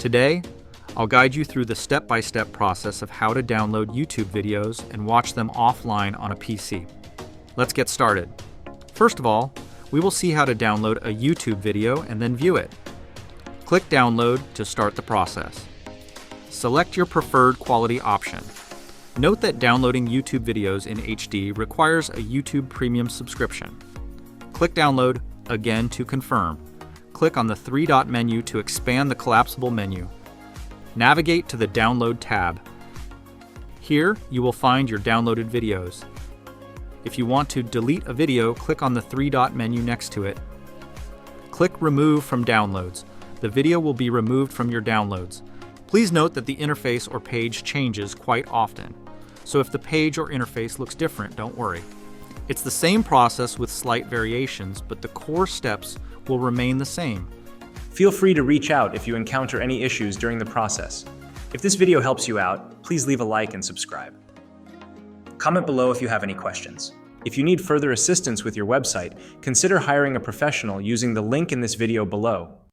Today, I'll guide you through the step-by-step process of how to download YouTube videos and watch them offline on a PC. Let's get started. First of all, we will see how to download a YouTube video and then view it. Click Download to start the process. Select your preferred quality option. Note that downloading YouTube videos in HD requires a YouTube Premium subscription. Click Download again to confirm. Click on the three-dot menu to expand the collapsible menu. Navigate to the Download tab. Here, you will find your downloaded videos. If you want to delete a video, click on the three-dot menu next to it. Click Remove from Downloads. The video will be removed from your downloads. Please note that the interface or page changes quite often. So if the page or interface looks different, don't worry. It's the same process with slight variations, but the core steps will remain the same. Feel free to reach out if you encounter any issues during the process. If this video helps you out, please leave a like and subscribe. Comment below if you have any questions. If you need further assistance with your website, consider hiring a professional using the link in this video below.